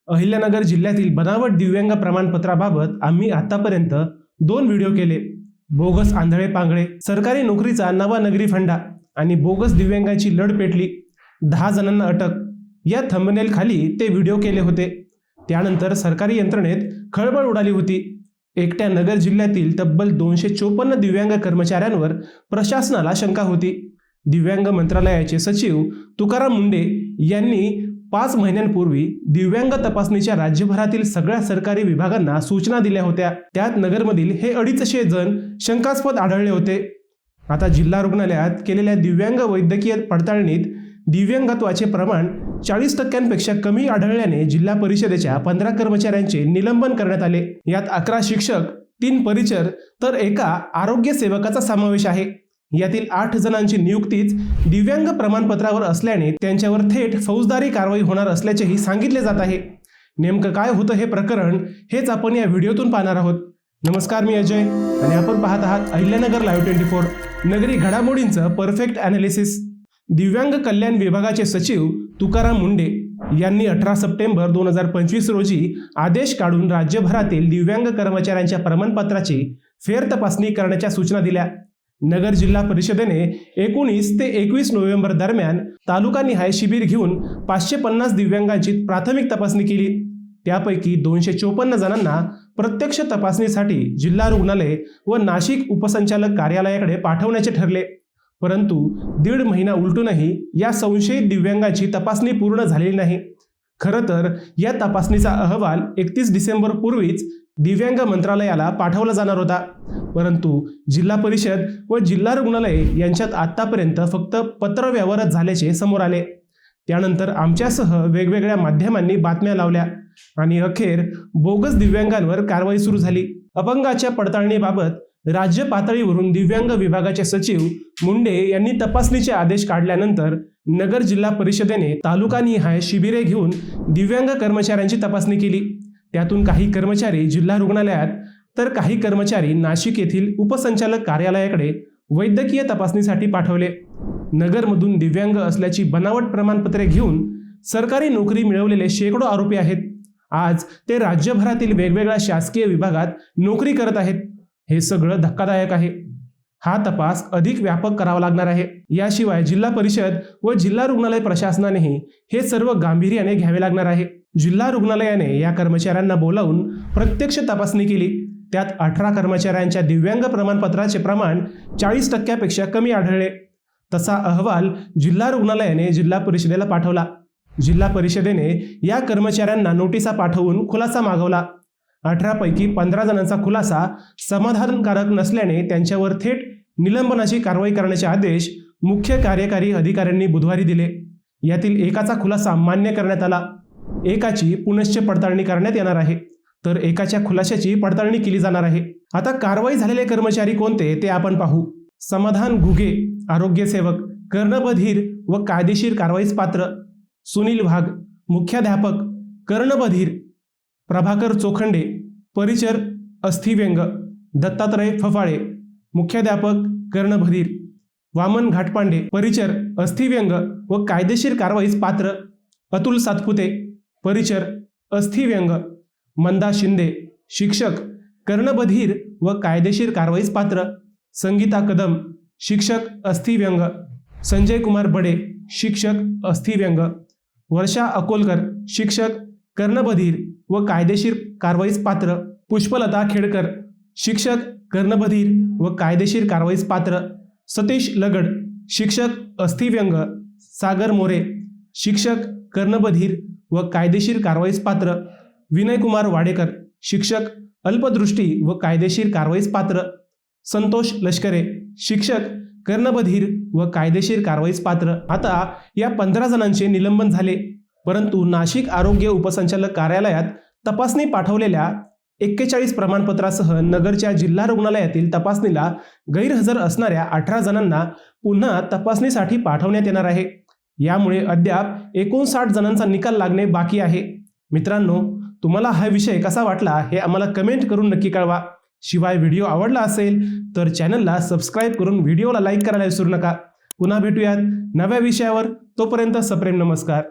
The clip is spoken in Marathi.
अहिल्यानगर जिल्ह्यातील बनावट दिव्यांग प्रमाणपत्राबाबत आम्ही आतापर्यंत 2 व्हिडिओ केले। बोगस आंधळे पांगळे, सरकारी नोकरीचा नवा नगरी फंडा आणि बोगस दिव्यांगाची लढ पेटली, 10 जणांना अटक या थंबनेल खाली ते व्हिडिओ केले होते। त्यानंतर सरकारी यंत्रणेत खळबळ उडाली होती। एकट्या नगर जिल्ह्यातील तब्बल 254 दिव्यांग कर्मचाऱ्यांवर प्रशासनाला शंका होती। दिव्यांग मंत्रालयाचे सचिव तुकाराम मुंढे यांनी 5 महिन्यांपूर्वी दिव्यांग तपासणीच्या राज्यभरातील सगळ्या सरकारी विभागांना सूचना दिल्या होत्या। त्यात नगरमधील हे 250 जण शंकास्पद आढळले होते। आता जिल्हा रुग्णालयात केलेल्या दिव्यांग वैद्यकीय पडताळणीत दिव्यांगत्वाचे प्रमाण 40% कमी आढळल्याने जिल्हा परिषदेच्या 15 कर्मचाऱ्यांचे निलंबन करण्यात आले। यात 11 शिक्षक, 3 परिचर तर एका आरोग्य सेवकाचा समावेश आहे। यातील 8 जणांची नियुक्तीच दिव्यांग प्रमाणपत्रावर असल्याने त्यांच्यावर थेट फौजदारी कारवाई होणार असल्याचेही सांगितले जात आहे। नेमकं काय होतं हे प्रकरण हेच आपण या व्हिडिओतून पाहणार आहोत। नमस्कार, मी अजय आणि आपण पाहत आहात अहिल्यानगर लाईव्ह 24, नगरी घडामोडींचं परफेक्ट ॲनालिसिस। दिव्यांग कल्याण विभागाचे सचिव तुकाराम मुंढे यांनी 18 सप्टेंबर 2025 रोजी आदेश काढून राज्यभरातील दिव्यांग कर्मचाऱ्यांच्या प्रमाणपत्राची फेरतपासणी करण्याच्या सूचना दिल्या। नगर जिल्हा परिषदेने 19 ते 21 नोव्हेंबर दरम्यान तालुकानिहाय शिबिर घेऊन 550 दिव्यांगांची प्राथमिक तपासणी केली। त्यापैकी 254 जणांना प्रत्यक्ष तपासणीसाठी जिल्हा रुग्णालय व नाशिक उपसंचालक कार्यालयाकडे पाठवण्याचे ठरले। परंतु 1.5 महिना उलटूनही या संशयित दिव्यांगाची तपासणी पूर्ण झालेली नाही। खरं तर या तपासणीचा अहवाल 31 डिसेंबर पूर्वीच दिव्यांग मंत्रालयाला पाठवला जाणार होता, परंतु जिल्हा परिषद व जिल्हा रुग्णालय यांच्यात आतापर्यंत फक्त पत्रव्यवहारच झाल्याचे समोर आले। त्यानंतर आमच्यासह वेगवेगळ्या माध्यमांनी बातम्या लावल्या आणि अखेर बोगस दिव्यांगांवर कारवाई सुरू झाली। अपंगाच्या पडताळणीबाबत राज्य पातळीवरून दिव्यांग विभागाचे सचिव मुंडे यांनी तपासणीचे आदेश काढल्यानंतर नगर जिल्हा परिषदेने तालुकानिहाय शिबिरे घेऊन दिव्यांग कर्मचाऱ्यांची तपासणी केली। त्यातून काही कर्मचारी जिल्हा रुग्णालयात तर काही कर्मचारी नाशिक येथील उपसंचालक कार्यालयाकडे वैद्यकीय तपासणीसाठी पाठवले। नगरमधून दिव्यांग असल्याची बनावट प्रमाणपत्रे घेऊन सरकारी नोकरी मिळवलेले शेकडो आरोपी आहेत। आज ते राज्यभरातील वेगवेगळ्या शासकीय विभागात नोकरी करत आहेत। हे सगळं धक्कादायक आहे। हा तपास अधिक व्यापक करावा लागणार आहे। याशिवाय जिल्हा परिषद व जिल्हा रुग्णालय प्रशासनानेही हे सर्व गांभीर्याने घ्यावे लागणार आहे। जिल्हा रुग्णालयाने या कर्मचाऱ्यांना बोलावून प्रत्यक्ष तपासणी केली। त्यात 18 कर्मचाऱ्यांच्या दिव्यांग प्रमाणपत्राचे प्रमाण 40% कमी आढळले। तसा अहवाल जिल्हा रुग्णालयाने जिल्हा परिषदेला पाठवला। जिल्हा परिषदेने या कर्मचाऱ्यांना नोटिसा पाठवून खुलासा मागवला। 18 पैकी 15 जणांचा खुलासा समाधानकारक नसल्याने त्यांच्यावर थेट निलंबनाची कारवाई करण्याचे आदेश मुख्य कार्यकारी अधिकाऱ्यांनी बुधवारी दिले। यातील एकाचा खुलासा मान्य करण्यात आला, एकाची पुनश्च पडताळणी करण्यात येणार आहे, तर एकाच्या खुलाशाची पडताळणी केली जाणार आहे। आता कारवाई झालेले कर्मचारी कोणते ते आपण पाहू। समाधान घुगे, आरोग्य सेवक, कर्णबधीर व कायदेशीर कारवाईस पात्र। सुनील वाघ, मुख्याध्यापक, कर्णबधीर। प्रभाकर चोखंडे, परिचर, अस्थिव्यंग। दत्तात्रय फफाळे, मुख्याध्यापक, कर्णबधीर। वामन घाटपांडे, परिचर, अस्थिव्यंग व कायदेशीर कारवाईस पात्र। अतुल सातपुते, परिचर, अस्थिव्यंग। मंदा शिंदे, शिक्षक, कर्णबधीर व कायदेशीर कारवाईस पात्र। संगीता कदम, शिक्षक, अस्थिव्यंग। संजय कुमार बडे, शिक्षक, अस्थिव्यंग। वर्षा अकोलकर, शिक्षक, कर्णबधीर व कायदेशीर कारवाईस पात्र। पुष्पलता खेडकर, शिक्षक, कर्णबधीर व कायदेशीर कारवाईस पात्र। सतीश लगड, शिक्षक, अस्थिव्यंग। सागर मोरे, शिक्षक, कर्णबधीर व कायदेशीर कारवाईस पात्र। विनयकुमार वाडेकर, शिक्षक, अल्पदृष्टी व कायदेशीर कारवाईस पात्र। संतोष लष्करे, शिक्षक, कर्णबधीर व कायदेशीर कारवाईस पात्र। आता या 15 जणांचे निलंबन झाले, परंतु नाशिक आरोग्य उपसंचालक कार्यालयात तपासणी पाठवलेल्या 41 प्रमाणपत्रासह नगरच्या जिल्हा रुग्णालयातील तपासणीला गैरहजर असणाऱ्या 18 जणांना पुन्हा तपासणीसाठी पाठवण्यात येणार आहे। यामुळे अद्याप 59 जणांचा निकाल लागणे बाकी आहे। मित्रांनो, तुम्हाला हा विषय कसा वाटला हे आम्हाला कमेंट करून नक्की कळवा। शिवाय व्हिडिओ आवडला असेल तर चॅनलला सबस्क्राईब करून व्हिडिओला लाईक करायला विसरू नका। पुन्हा भेटूयात नव्या विषयावर, तोपर्यंत सप्रेम नमस्कार।